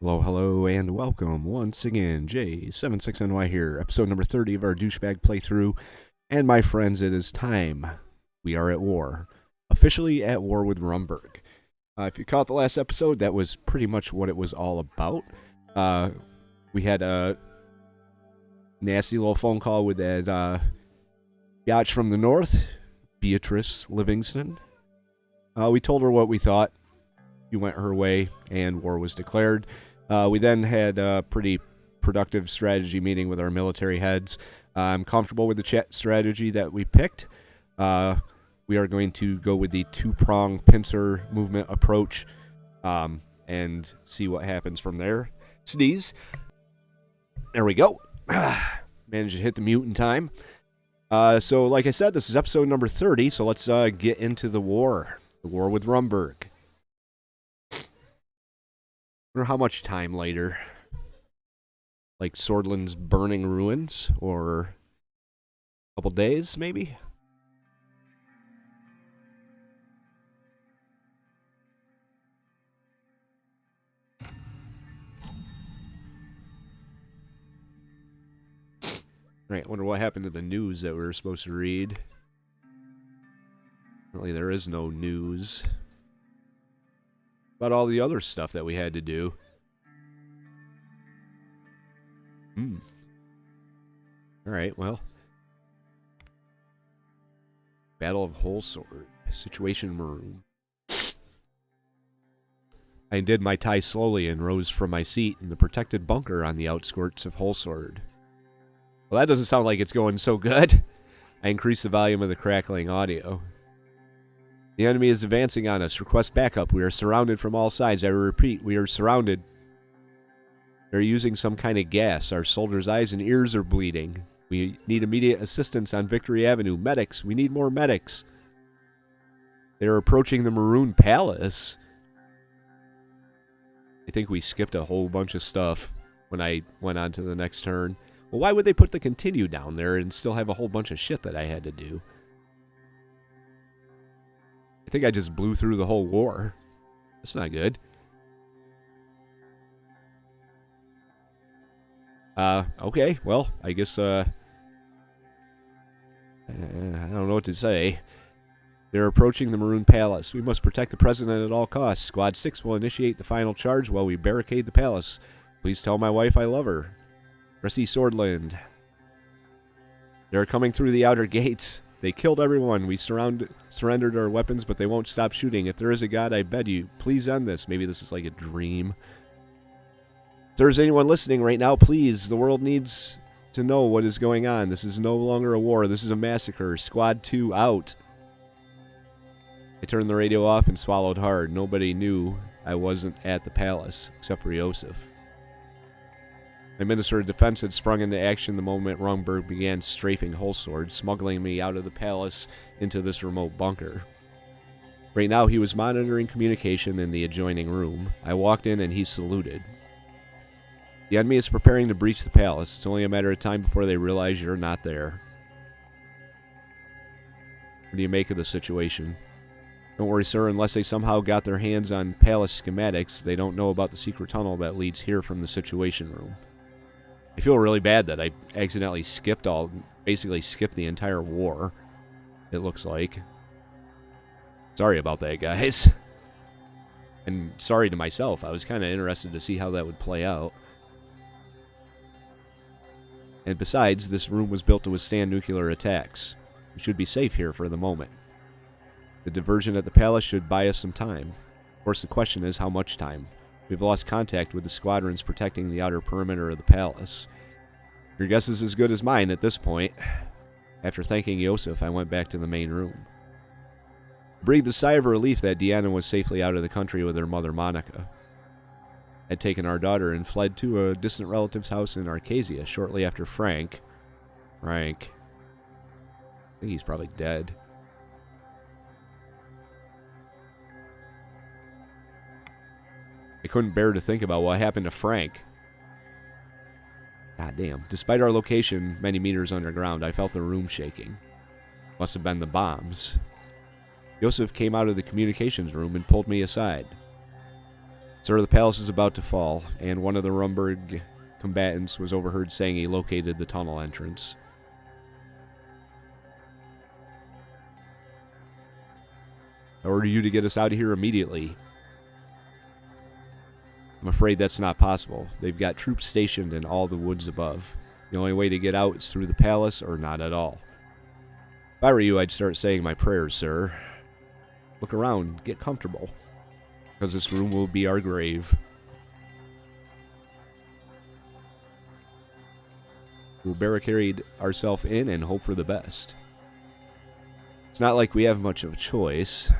Hello, hello, and welcome once again. J76NY here, episode number 30 of our douchebag playthrough. And my friends, it is time. We are at war. Officially at war with Rumburg. If you caught the last episode, that was pretty much what it was all about. We had a nasty little phone call with that yacht from the north, Beatrice Livingston. We told her what we thought. She went her way, and war was declared. We then had a pretty productive strategy meeting with our military heads. I'm comfortable with the chat strategy that we picked. We are going to go with the two-prong pincer movement approach and see what happens from there. Sneeze. There we go. Managed to hit the mute in time. So like I said, this is episode number 30, so let's get into the war. The war with Rumburg. I wonder how much time later. Like Swordland's burning ruins, or a couple days, maybe? Right, I wonder what happened to the news that we were supposed to read. Apparently there is no news about all the other stuff that we had to do. Alright, well. Battle of Whole Sword. Situation room. I undid my tie slowly and rose from my seat in the protected bunker on the outskirts of Whole Sword. Well, that doesn't sound like it's going so good. I increased the volume of the crackling audio. The enemy is advancing on us. Request backup. We are surrounded from all sides. I repeat, we are surrounded. They're using some kind of gas. Our soldiers' eyes and ears are bleeding. We need immediate assistance on Victory Avenue. Medics. We need more medics. They're approaching the Maroon Palace. I think we skipped a whole bunch of stuff when I went on to the next turn. Well, why would they put the continue down there and still have a whole bunch of shit that I had to do? I think I just blew through the whole war. That's not good. Okay, well, I guess, I don't know what to say. They're approaching the Maroon Palace. We must protect the President at all costs. Squad 6 will initiate the final charge while we barricade the palace. Please tell my wife I love her. Rusty Swordland. They're coming through the outer gates. They killed everyone. We surrendered our weapons, but they won't stop shooting. If there is a God, I beg you, please end this. Maybe this is like a dream. If there's anyone listening right now, please, the world needs to know what is going on. This is no longer a war. This is a massacre. Squad 2 out. I turned the radio off and swallowed hard. Nobody knew I wasn't at the palace, except for Ioesef. My Minister of Defense had sprung into action the moment Rumburg began strafing Whole Sword, smuggling me out of the palace into this remote bunker. Right now, he was monitoring communication in the adjoining room. I walked in and he saluted. The enemy is preparing to breach the palace. It's only a matter of time before they realize you're not there. What do you make of the situation? Don't worry, sir, unless they somehow got their hands on palace schematics, they don't know about the secret tunnel that leads here from the situation room. I feel really bad that I accidentally basically skipped the entire war, it looks like. Sorry about that, guys. And sorry to myself. I was kind of interested to see how that would play out. And besides, this room was built to withstand nuclear attacks. We should be safe here for the moment. The diversion at the palace should buy us some time. Of course, the question is how much time. We've lost contact with the squadrons protecting the outer perimeter of the palace. Your guess is as good as mine at this point. After thanking Ioesef, I went back to the main room. I breathed a sigh of relief that Deanna was safely out of the country with her mother Monica. I'd taken our daughter and fled to a distant relative's house in Arcasia shortly after Frank. I think he's probably dead. I couldn't bear to think about what happened to Frank. God damn. Despite our location many meters underground, I felt the room shaking. Must have been the bombs. Ioesef came out of the communications room and pulled me aside. Sir, the palace is about to fall, and one of the Rumburg combatants was overheard saying he located the tunnel entrance. I order you to get us out of here immediately. I'm afraid that's not possible. They've got troops stationed in all the woods above. The only way to get out is through the palace or not at all. If I were you, I'd start saying my prayers, sir. Look around. Get comfortable. Because this room will be our grave. We'll barricade ourselves in and hope for the best. It's not like we have much of a choice.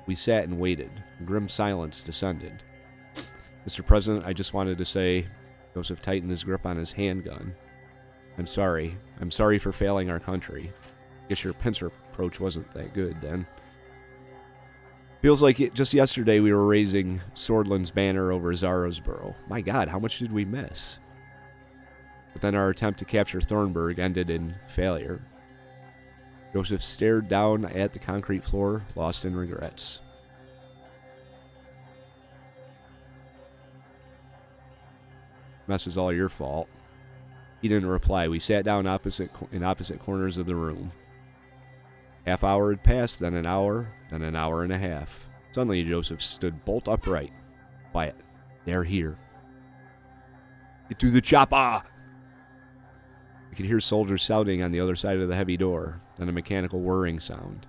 We sat and waited. Grim silence descended. Mr. President, I just wanted to say, Ioesef tightened his grip on his handgun. I'm sorry. I'm sorry for failing our country. Guess your pincer approach wasn't that good then. Feels like just yesterday we were raising Swordland's banner over Zarosborough. My God, how much did we miss? But then our attempt to capture Thornburg ended in failure. Ioesef stared down at the concrete floor, lost in regrets. Mess is all your fault. He didn't reply. We sat down in opposite corners of the room. Half hour had passed, then an hour and a half. Suddenly, Ioesef stood bolt upright. Quiet. They're here. Get to the chopper! I could hear soldiers shouting on the other side of the heavy door, then a mechanical whirring sound.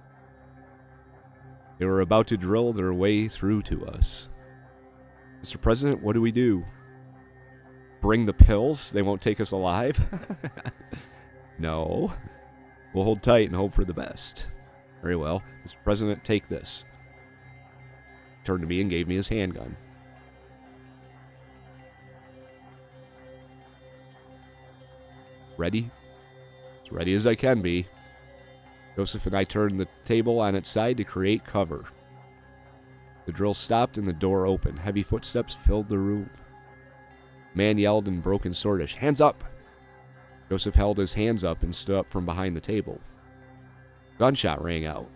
They were about to drill their way through to us. Mr. President, what do we do? Bring the pills? They won't take us alive? No. We'll hold tight and hope for the best. Very well. Mr. President, take this. He turned to me and gave me his handgun. Ready? As ready as I can be. Ioesef and I turned the table on its side to create cover. The drill stopped and the door opened. Heavy footsteps filled the room. Man yelled in broken Swordish, "Hands up!" Ioesef held his hands up and stood up from behind the table. Gunshot rang out.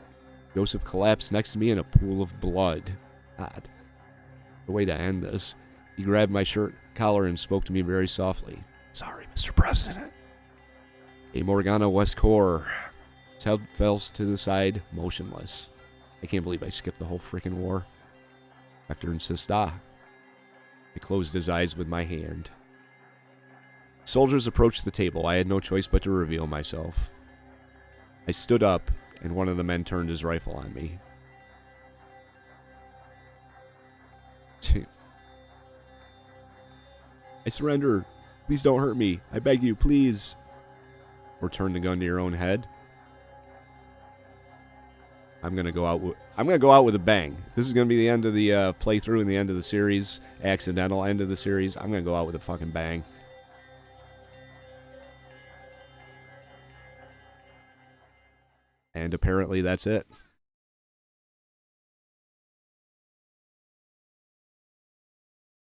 Ioesef collapsed next to me in a pool of blood. God. The way to end this. He grabbed my shirt collar and spoke to me very softly. "Sorry, Mr. President." A Morgana West Corps. His head fell to the side, motionless. I can't believe I skipped the whole freaking war. Hector insists, I closed his eyes with my hand. Soldiers approached the table. I had no choice but to reveal myself. I stood up, and one of the men turned his rifle on me. I surrender. Please don't hurt me. I beg you, please. Or turn the gun to your own head. I'm gonna go out with a bang. If this is gonna be the end of the playthrough and the end of the series, accidental end of the series, I'm gonna go out with a fucking bang. And apparently that's it.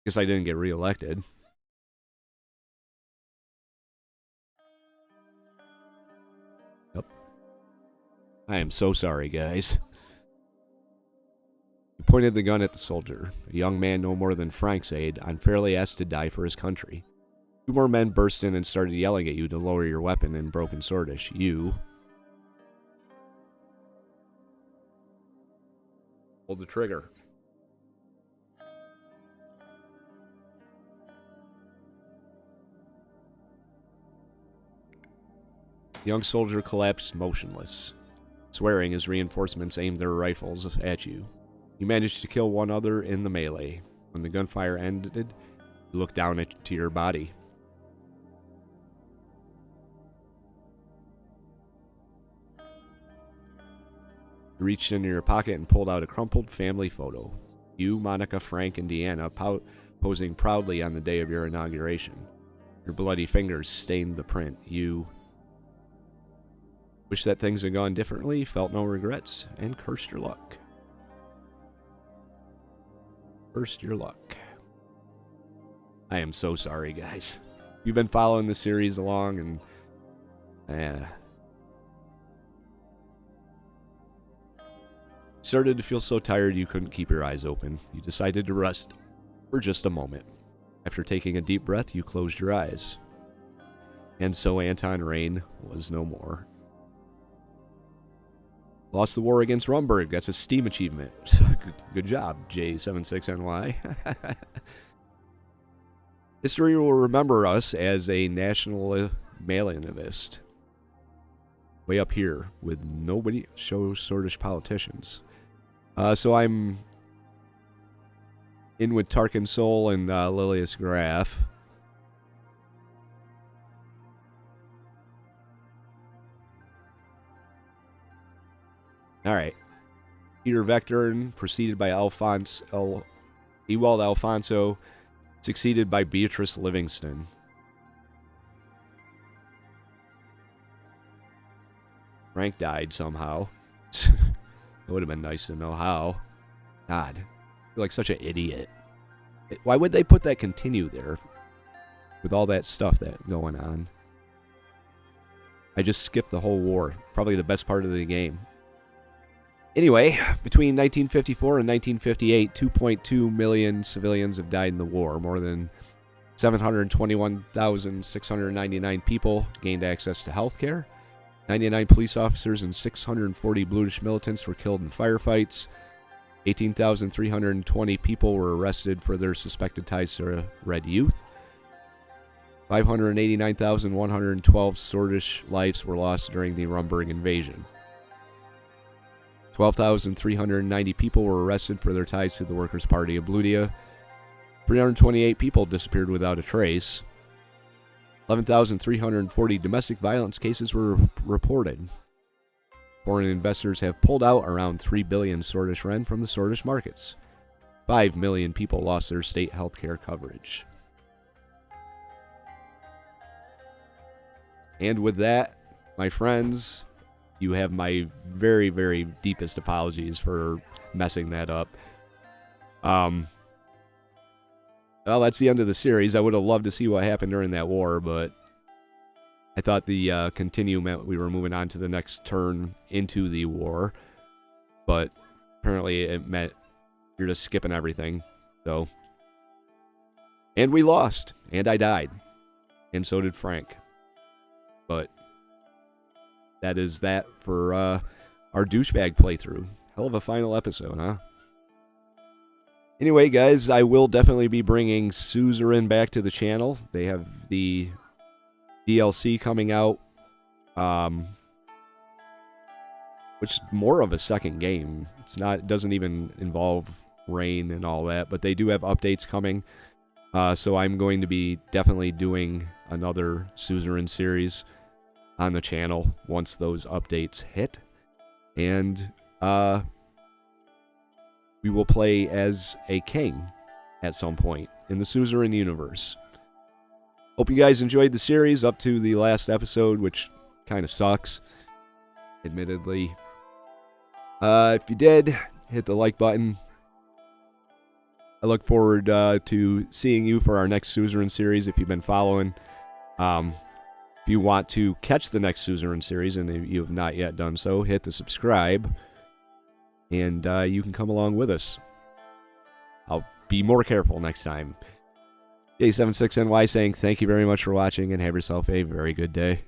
Guess I didn't get reelected. Yep. I am so sorry, guys. He pointed the gun at the soldier, a young man no more than Frank's age, unfairly asked to die for his country. Two more men burst in and started yelling at you to lower your weapon in broken Swordish. You pulled the trigger. The young soldier collapsed motionless. Swearing as reinforcements aimed their rifles at you. You managed to kill one other in the melee. When the gunfire ended, you looked down to your body. You reached into your pocket and pulled out a crumpled family photo. You, Monica, Frank, and Deanna posing proudly on the day of your inauguration. Your bloody fingers stained the print. You wished that things had gone differently, felt no regrets, and cursed your luck. Cursed your luck. I am so sorry, guys. You've been following the series along, and started to feel so tired you couldn't keep your eyes open. You decided to rest for just a moment. After taking a deep breath, you closed your eyes. And so Anton Rayne was no more. Lost the war against Rumburg. That's a Steam achievement. Good job, J76NY. History will remember us as a national malianist. Way up here with nobody show Sordish politicians. So I'm in with Tarkin Sol and Lilius Graf. Alright. Peter Vectorn, preceded by Ewald Alfonso, succeeded by Beatrice Livingston. Frank died somehow. It would have been nice to know how. God, I feel like such an idiot. Why would they put that continue there with all that stuff that going on? I just skipped the whole war. Probably the best part of the game. Anyway, between 1954 and 1958, 2.2 million civilians have died in the war. More than 721,699 people gained access to health care. 99 police officers and 640 Bluish militants were killed in firefights. 18,320 people were arrested for their suspected ties to Red Youth. 589,112 Sordish lives were lost during the Rumburg invasion. 12,390 people were arrested for their ties to the Workers' Party of Bludia. 328 people disappeared without a trace. 11,340 domestic violence cases were reported. Foreign investors have pulled out around 3 billion Sordish Ren from the Sordish markets. 5 million people lost their state health care coverage. And with that, my friends, you have my very, very deepest apologies for messing that up. Well, that's the end of the series. I would have loved to see what happened during that war, but I thought the continue meant we were moving on to the next turn into the war. But apparently it meant you're just skipping everything. So, and we lost, and I died, and so did Frank. But that is that for our douchebag playthrough. Hell of a final episode, huh? Anyway, guys, I will definitely be bringing Suzerain back to the channel. They have the DLC coming out, which is more of a second game. It doesn't even involve Rayne and all that, but they do have updates coming. So I'm going to be definitely doing another Suzerain series on the channel once those updates hit. And we will play as a king at some point in the Suzerain universe. Hope you guys enjoyed the series up to the last episode, which kind of sucks, admittedly. If you did, hit the like button. I look forward to seeing you for our next Suzerain series if you've been following. If you want to catch the next Suzerain series, and if you have not yet done so, hit the subscribe, and you can come along with us. I'll be more careful next time. J76NY saying thank you very much for watching, and have yourself a very good day.